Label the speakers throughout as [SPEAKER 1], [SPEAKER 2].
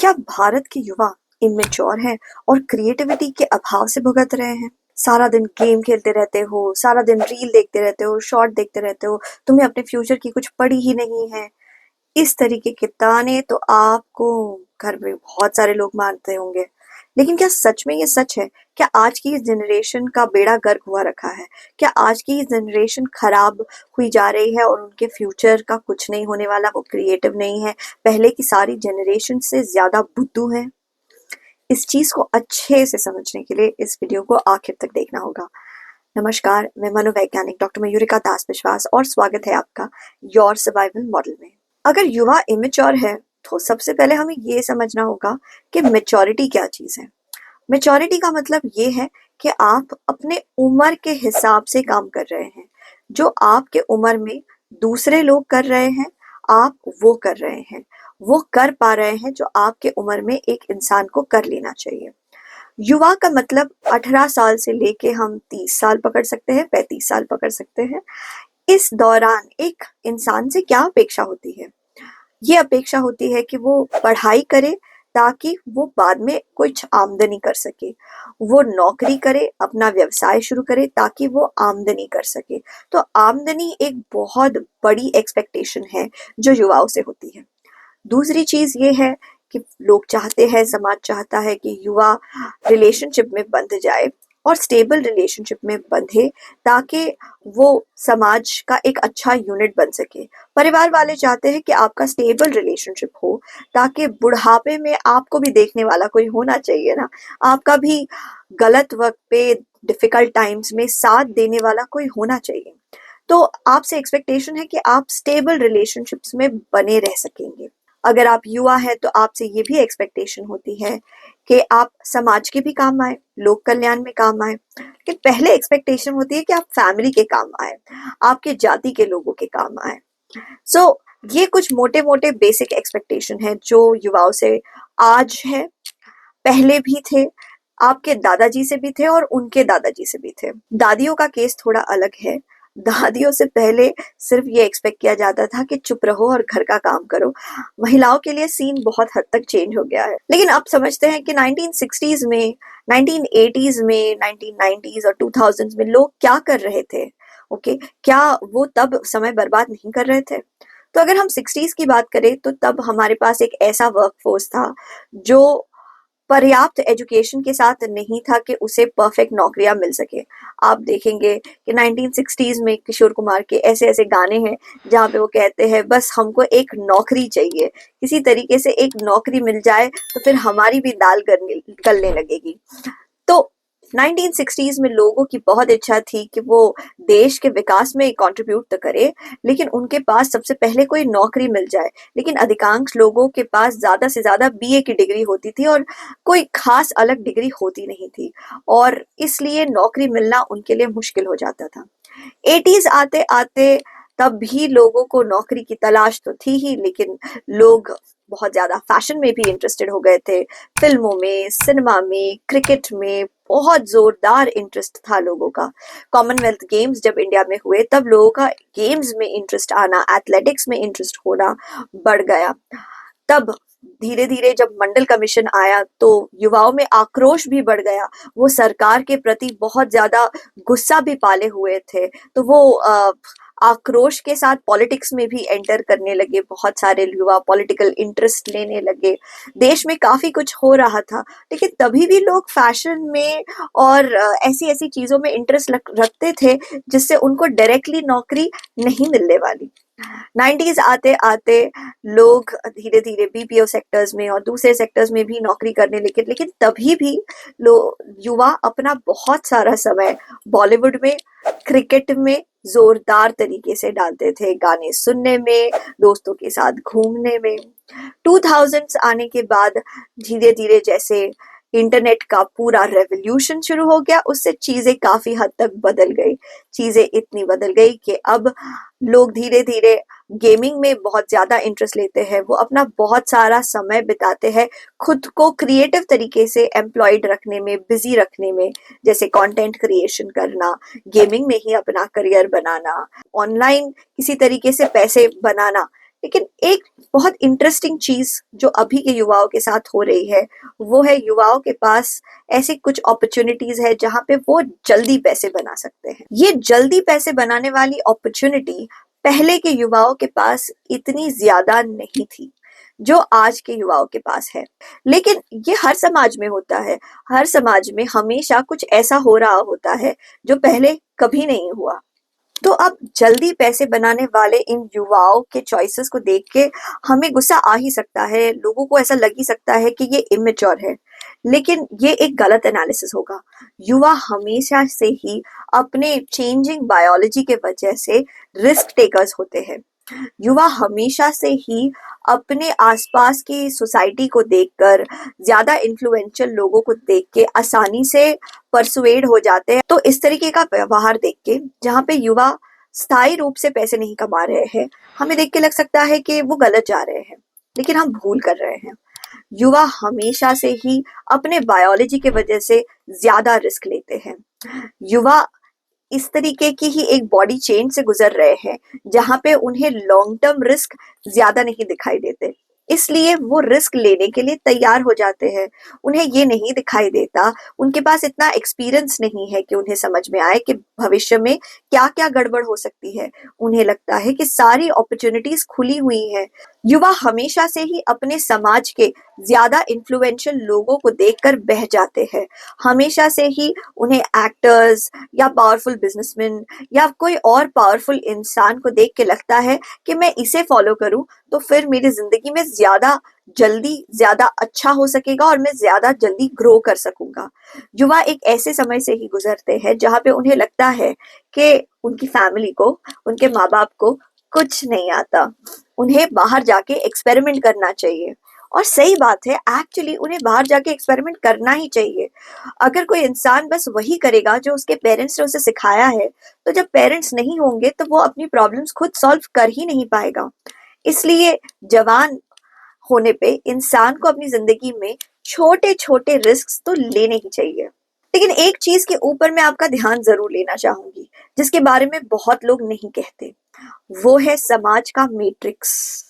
[SPEAKER 1] क्या भारत के युवा इमेच्योर हैं और क्रिएटिविटी के अभाव से भुगत रहे हैं? सारा दिन गेम खेलते रहते हो, सारा दिन रील देखते रहते हो, शॉर्ट देखते रहते हो, तुम्हें अपने फ्यूचर की कुछ पड़ी ही नहीं है। इस तरीके के ताने तो आपको घर में बहुत सारे लोग मारते होंगे। लेकिन क्या सच में ये सच है? क्या आज की जनरेशन का बेड़ा गर्क हुआ रखा है? क्या आज की जनरेशन खराब हुई जा रही है और उनके फ्यूचर का कुछ नहीं होने वाला, वो क्रिएटिव नहीं है, पहले की सारी जनरेशन से ज्यादा बुद्धू है? इस चीज को अच्छे से समझने के लिए इस वीडियो को आखिर तक देखना होगा। नमस्कार, मैं मनोवैज्ञानिक डॉक्टर मयूरिका दास विश्वास और स्वागत है आपका योर सर्वाइवल मॉडल में। अगर युवा इमेच्योर है तो सबसे पहले हमें ये समझना होगा कि मेच्योरिटी क्या चीज है। मेच्योरिटी का मतलब ये है कि आप अपने उम्र के हिसाब से काम कर रहे हैं। जो आपके उम्र में दूसरे लोग कर रहे हैं, आप वो कर रहे हैं, वो कर पा रहे हैं जो आपके उम्र में एक इंसान को कर लेना चाहिए। युवा का मतलब 18 साल से लेके हम 30 साल पकड़ सकते हैं, 35 साल पकड़ सकते हैं। इस दौरान एक इंसान से क्या अपेक्षा होती है? ये अपेक्षा होती है कि वो पढ़ाई करे ताकि वो बाद में कुछ आमदनी कर सके, वो नौकरी करे, अपना व्यवसाय शुरू करे ताकि वो आमदनी कर सके। तो आमदनी एक बहुत बड़ी एक्सपेक्टेशन है जो युवाओं से होती है। दूसरी चीज ये है कि लोग चाहते हैं, समाज चाहता है कि युवा रिलेशनशिप में बंध जाए और स्टेबल रिलेशनशिप में बंधे ताकि वो समाज का एक अच्छा यूनिट बन सके। परिवार वाले चाहते हैं कि आपका स्टेबल रिलेशनशिप हो ताकि बुढ़ापे में आपको भी देखने वाला कोई होना चाहिए ना, आपका भी गलत वक्त पे, डिफिकल्ट टाइम्स में साथ देने वाला कोई होना चाहिए। तो आपसे एक्सपेक्टेशन है कि आप स्टेबल रिलेशनशिप्स में बने रह सकेंगे। अगर आप युवा हैं तो आपसे ये भी एक्सपेक्टेशन होती है कि आप समाज के भी काम आए, लोक कल्याण में काम आए। लेकिन पहले एक्सपेक्टेशन होती है कि आप फैमिली के काम आए, आपके जाति के लोगों के काम आए। सो ये कुछ मोटे मोटे बेसिक एक्सपेक्टेशन है जो युवाओं से आज है, पहले भी थे, आपके दादाजी से भी थे और उनके दादाजी से भी थे। दादियों का केस थोड़ा अलग है। दादियों से पहले सिर्फ ये एक्सपेक्ट किया जाता था कि चुप रहो और घर का काम करो। महिलाओं के लिए सीन बहुत हद तक चेंज हो गया है। लेकिन अब समझते हैं कि 1960s में, 1980s में, 1990s और 2000s में लोग क्या कर रहे थे। ओके, क्या वो तब समय बर्बाद नहीं कर रहे थे? तो अगर हम 60s की बात करें तो तब हमारे पास एक ऐसा वर्कफोर्स था जो पर्याप्त एजुकेशन के साथ नहीं था कि उसे परफेक्ट नौकरियां मिल सके। आप देखेंगे कि 1960s में किशोर कुमार के ऐसे ऐसे गाने हैं जहाँ पे वो कहते हैं बस हमको एक नौकरी चाहिए, किसी तरीके से एक नौकरी मिल जाए तो फिर हमारी भी दाल गलने लगेगी। तो 1960s में लोगों की बहुत इच्छा थी कि वो देश के विकास में कंट्रीब्यूट तो करे, लेकिन उनके पास सबसे पहले कोई नौकरी मिल जाए। लेकिन अधिकांश लोगों के पास ज्यादा से ज्यादा बीए की डिग्री होती थी और कोई खास अलग डिग्री होती नहीं थी, और इसलिए नौकरी मिलना उनके लिए मुश्किल हो जाता था। 80s आते आते तब भी लोगों को नौकरी की तलाश तो थी ही, लेकिन लोग बहुत ज्यादा फैशन में भी इंटरेस्टेड हो गए थे। फिल्मों में, सिनेमा में, क्रिकेट में बहुत जोरदार इंटरेस्ट था लोगों का। कॉमनवेल्थ गेम्स जब इंडिया में हुए तब लोगों का गेम्स में इंटरेस्ट आना, एथलेटिक्स में इंटरेस्ट होना बढ़ गया। तब धीरे धीरे जब मंडल कमीशन आया तो युवाओं में आक्रोश भी बढ़ गया। वो सरकार के प्रति बहुत ज्यादा गुस्सा भी पाले हुए थे, तो वो आक्रोश के साथ पॉलिटिक्स में भी एंटर करने लगे। बहुत सारे युवा पॉलिटिकल इंटरेस्ट लेने लगे। देश में काफी कुछ हो रहा था, लेकिन तभी भी लोग फैशन में और ऐसी ऐसी चीजों में इंटरेस्ट रखते थे जिससे उनको डायरेक्टली नौकरी नहीं मिलने वाली। 90s आते आते लोग धीरे धीरे बीपीओ सेक्टर्स में और दूसरे सेक्टर्स में भी नौकरी करने लगे, लेकिन तभी भी युवा अपना बहुत सारा समय बॉलीवुड में, क्रिकेट में जोरदार तरीके से डालते थे, गाने सुनने में, दोस्तों के साथ घूमने में। 2000s आने के बाद धीरे धीरे जैसे इंटरनेट का पूरा रेवोल्यूशन शुरू हो गया, उससे चीजें काफी हद तक बदल गई। चीजें इतनी बदल गई कि अब लोग धीरे धीरे गेमिंग में बहुत ज्यादा इंटरेस्ट लेते हैं। वो अपना बहुत सारा समय बिताते हैं खुद को क्रिएटिव तरीके से एम्प्लॉयड रखने में, बिजी रखने में, जैसे कंटेंट क्रिएशन करना, गेमिंग में ही अपना करियर बनाना, ऑनलाइन किसी तरीके से पैसे बनाना। लेकिन एक बहुत इंटरेस्टिंग चीज जो अभी के युवाओं के साथ हो रही है, वो है युवाओं के पास ऐसी कुछ अपॉर्चुनिटीज है जहां पे वो जल्दी पैसे बना सकते हैं। ये जल्दी पैसे बनाने वाली अपॉर्चुनिटी पहले के युवाओं के पास इतनी ज्यादा नहीं थी जो आज के युवाओं के पास है। लेकिन ये हर समाज में होता है, हर समाज में हमेशा कुछ ऐसा हो रहा होता है जो पहले कभी नहीं हुआ। तो अब जल्दी पैसे बनाने वाले इन युवाओं के चॉइसेस को देख के हमें गुस्सा आ ही सकता है, लोगों को ऐसा लग ही सकता है कि ये इमेच्योर है, लेकिन ये एक गलत एनालिसिस होगा। युवा हमेशा से ही अपने चेंजिंग बायोलॉजी के वजह से रिस्क टेकर्स होते हैं। युवा हमेशा से ही अपने आसपास की सोसाइटी को देखकर, ज्यादा इन्फ्लुएंशियल लोगों को देख के आसानी से परसुएड हो जाते हैं। तो इस तरीके का व्यवहार देख के, जहाँ पे युवा स्थायी रूप से पैसे नहीं कमा रहे हैं, हमें देख के लग सकता है कि वो गलत जा रहे हैं, लेकिन हम भूल कर रहे हैं। युवा हमेशा से ही अपने बायोलॉजी के वजह से ज्यादा रिस्क लेते हैं। युवा इस तरीके की ही एक बॉडी चेंज से गुजर रहे हैं जहां पे उन्हें लॉन्ग टर्म रिस्क ज्यादा नहीं दिखाई देते, इसलिए वो रिस्क लेने के लिए तैयार हो जाते हैं। उन्हें ये नहीं दिखाई देता, उनके पास इतना एक्सपीरियंस नहीं है कि उन्हें समझ में आए कि भविष्य में क्या क्या गड़बड़ हो सकती है। उन्हें लगता है कि सारी अपॉर्चुनिटीज खुली हुई है। युवा हमेशा से ही अपने समाज के ज्यादा इन्फ्लुएंशियल लोगों को देखकर बह जाते हैं। हमेशा से ही उन्हें एक्टर्स या पावरफुल बिजनेसमैन या कोई और पावरफुल इंसान को देख के लगता है कि मैं इसे फॉलो करूं तो फिर मेरी जिंदगी में ज्यादा जल्दी ज्यादा अच्छा हो सकेगा और मैं ज्यादा जल्दी ग्रो कर सकूंगा। युवा एक ऐसे समय से ही गुजरते हैं जहां पे उन्हें लगता है कि उनकी फैमिली को, उनके माँ बाप को कुछ नहीं आता, उन्हें बाहर जाके एक्सपेरिमेंट करना चाहिए। और सही बात है, एक्चुअली उन्हें बाहर जाके एक्सपेरिमेंट करना ही चाहिए। अगर कोई इंसान बस वही करेगा जो उसके पेरेंट्स ने उसे सिखाया है, तो जब पेरेंट्स नहीं होंगे तो वो अपनी प्रॉब्लम्स खुद सॉल्व कर ही नहीं पाएगा। इसलिए जवान होने पे इंसान को अपनी जिंदगी में छोटे छोटे रिस्क तो लेने ही चाहिए। लेकिन एक चीज के ऊपर मैं आपका ध्यान जरूर लेना चाहूंगी, जिसके बारे में बहुत लोग नहीं कहते, वो है समाज का मैट्रिक्स।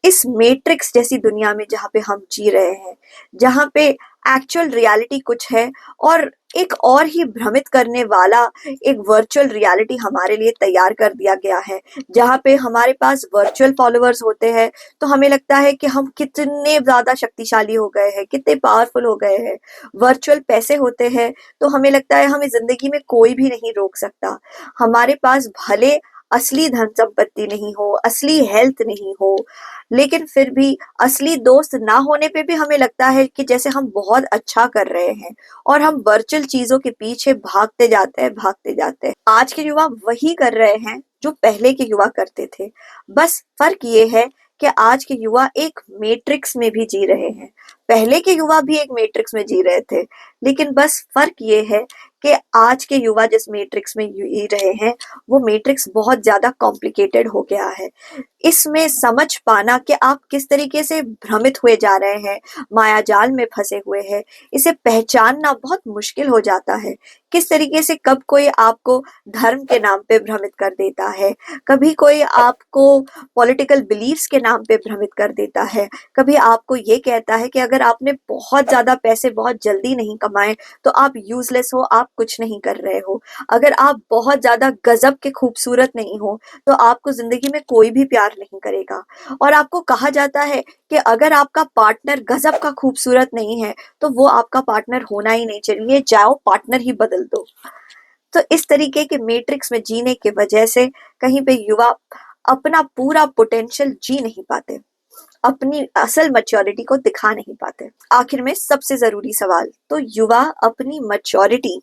[SPEAKER 1] इस मैट्रिक्स जैसी दुनिया में जहाँ पे हम जी रहे हैं, जहाँ पे एक्चुअल रियलिटी कुछ है और एक और ही भ्रमित करने वाला एक वर्चुअल रियलिटी हमारे लिए तैयार कर दिया गया है, जहाँ पे हमारे पास वर्चुअल फॉलोअर्स होते हैं तो हमें लगता है कि हम कितने ज्यादा शक्तिशाली हो गए हैं, कितने पावरफुल हो गए हैं। वर्चुअल पैसे होते हैं तो हमें लगता है हमें जिंदगी में कोई भी नहीं रोक सकता। हमारे पास भले असली धन संपत्ति नहीं हो, असली हेल्थ नहीं हो, लेकिन फिर भी असली दोस्त ना होने पे भी हमें लगता है कि जैसे हम बहुत अच्छा कर रहे हैं और हम वर्चुअल चीजों के पीछे भागते जाते हैं, भागते जाते हैं। आज के युवा वही कर रहे हैं जो पहले के युवा करते थे। बस फर्क ये है कि आज के युवा एक मैट्रिक्स में भी जी रहे हैं। पहले के युवा भी एक मैट्रिक्स में जी रहे थे, लेकिन बस फर्क ये है कि आज के युवा जिस मैट्रिक्स में जी रहे हैं, वो मैट्रिक्स बहुत ज्यादा कॉम्प्लिकेटेड हो गया है। इसमें समझ पाना कि आप किस तरीके से भ्रमित हुए जा रहे हैं, मायाजाल में फंसे हुए हैं, इसे पहचानना बहुत मुश्किल हो जाता है। किस तरीके से कब कोई आपको धर्म के नाम पे भ्रमित कर देता है, कभी कोई आपको पॉलिटिकल बिलीफ्स के नाम पे भ्रमित कर देता है, कभी आपको ये कहता है कि अगर आपने बहुत ज्यादा पैसे बहुत जल्दी नहीं कमाए तो आप यूजलेस हो, आप कुछ नहीं कर रहे हो। अगर आप बहुत ज्यादा गजब के खूबसूरत नहीं हो तो आपको जिंदगी में कोई भी प्यार नहीं करेगा। और आपको कहा जाता है कि अगर आपका पार्टनर गजब का खूबसूरत नहीं है तो वो आपका पार्टनर होना ही नहीं चाहिए, जाओ पार्टनर ही बदल दो। तो इस तरीके के मैट्रिक्स में जीने की वजह से कहीं पे युवा अपना पूरा पोटेंशियल जी नहीं पाते, अपनी असल मैच्योरिटी को दिखा नहीं पाते। आखिर में सबसे जरूरी सवाल, तो युवा अपनी मैच्योरिटी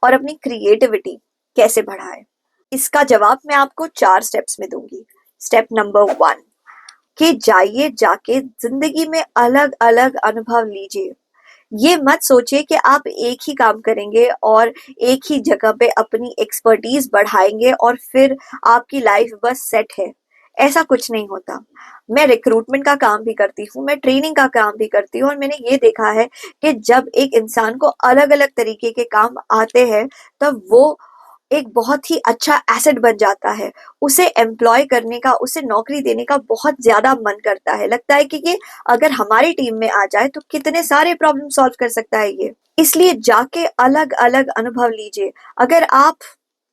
[SPEAKER 1] और अपनी क्रिएटिविटी कैसे बढ़ाए? इसका जवाब मैं आपको 4 स्टेप्स में दूंगी। स्टेप नंबर 1 कि जाइए, जाके जिंदगी में अलग अलग अनुभव लीजिए। ये मत सोचिए कि आप एक ही काम करेंगे और एक ही जगह पे अपनी एक्सपर्टीज बढ़ाएंगे और फिर आपकी लाइफ बस सेट है। ऐसा कुछ नहीं होता। मैं रिक्रूटमेंट का काम भी करती हूँ, मैं ट्रेनिंग का काम भी करती हूँ और मैंने ये देखा है कि जब एक इंसान को अलग अलग तरीके के काम आते हैं तब वो एक बहुत ही अच्छा एसेट बन जाता है। उसे एम्प्लॉय करने का, उसे नौकरी देने का बहुत ज्यादा मन करता है। लगता है कि ये अगर हमारी टीम में आ जाए तो कितने सारे प्रॉब्लम सॉल्व कर सकता है ये। इसलिए जाके अलग अलग अनुभव लीजिए। अगर आप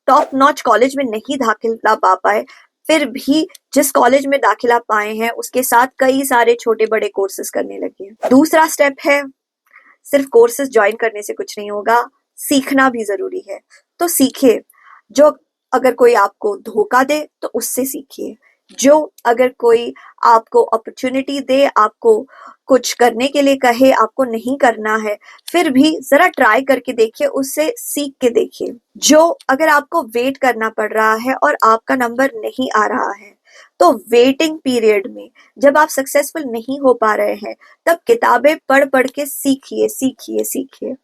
[SPEAKER 1] टॉप नॉच कॉलेज में नहीं दाखिला पा पाए, फिर भी जिस कॉलेज में दाखिला पाए हैं उसके साथ कई सारे छोटे बड़े कोर्सेज करने लगे। दूसरा स्टेप है, सिर्फ कोर्सेज ज्वाइन करने से कुछ नहीं होगा, सीखना भी जरूरी है। तो सीखिए। जो अगर कोई आपको धोखा दे तो उससे सीखिए। जो अगर कोई आपको अपॉर्चुनिटी दे, आपको कुछ करने के लिए कहे, आपको नहीं करना है, फिर भी जरा ट्राई करके देखिए, उससे सीख के देखिए। जो अगर आपको वेट करना पड़ रहा है और आपका नंबर नहीं आ रहा है, तो वेटिंग पीरियड में जब आप सक्सेसफुल नहीं हो पा रहे हैं, तब किताबें पढ़ पढ़ के सीखिए सीखिए सीखिए।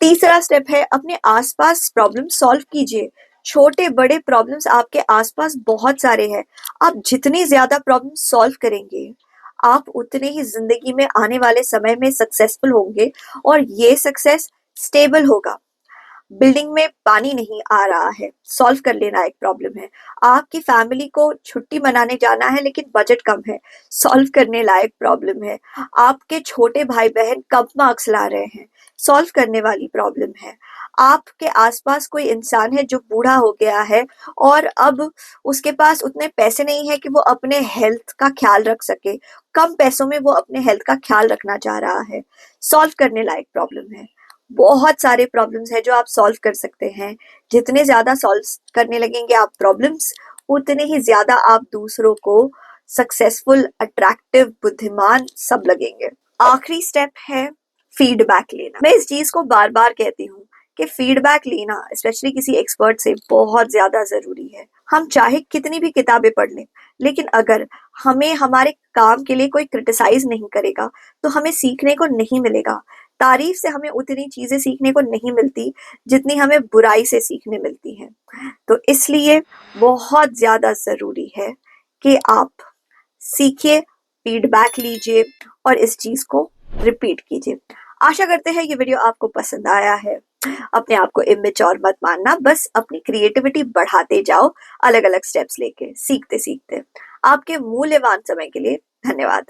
[SPEAKER 1] तीसरा स्टेप है, अपने आसपास प्रॉब्लम सॉल्व कीजिए। छोटे बड़े प्रॉब्लम्स आपके आसपास बहुत सारे हैं। आप जितनी ज्यादा प्रॉब्लम सॉल्व करेंगे, आप उतने ही जिंदगी में आने वाले समय में सक्सेसफुल होंगे, और ये सक्सेस स्टेबल होगा। बिल्डिंग में पानी नहीं आ रहा है, सॉल्व कर लेना एक प्रॉब्लम है। आपकी फैमिली को छुट्टी मनाने जाना है लेकिन बजट कम है, सॉल्व करने लायक प्रॉब्लम है। आपके छोटे भाई बहन कम मार्क्स ला रहे हैं, सॉल्व करने वाली प्रॉब्लम है। आपके आसपास कोई इंसान है जो बूढ़ा हो गया है और अब उसके पास उतने पैसे नहीं है कि वो अपने हेल्थ का ख्याल रख सके, कम पैसों में वो अपने हेल्थ का ख्याल रखना चाह रहा है, सॉल्व करने लायक प्रॉब्लम है। बहुत सारे प्रॉब्लम्स हैं जो आप सॉल्व कर सकते हैं। जितने ज्यादा सॉल्व करने लगेंगे आप प्रॉब्लम्स, उतने ही ज्यादा आप दूसरों को सक्सेसफुल, अट्रैक्टिव, बुद्धिमान सब लगेंगे। आखिरी स्टेप है फीडबैक लेना। मैं इस चीज को बार बार कहती हूँ कि फीडबैक लेना, स्पेशली किसी एक्सपर्ट से, बहुत ज्यादा जरूरी है। हम चाहे कितनी भी किताबें पढ़ लें, लेकिन अगर हमें हमारे काम के लिए कोई क्रिटिसाइज नहीं करेगा तो हमें सीखने को नहीं मिलेगा। तारीफ से हमें उतनी चीजें सीखने को नहीं मिलती जितनी हमें बुराई से सीखने मिलती हैं। तो इसलिए बहुत ज्यादा जरूरी है कि आप सीखिए, फीडबैक लीजिए और इस चीज को रिपीट कीजिए। आशा करते हैं ये वीडियो आपको पसंद आया है। अपने आप को इमेच्योर मत मानना, बस अपनी क्रिएटिविटी बढ़ाते जाओ, अलग अलग स्टेप्स लेके, सीखते सीखते। आपके मूल्यवान समय के लिए धन्यवाद।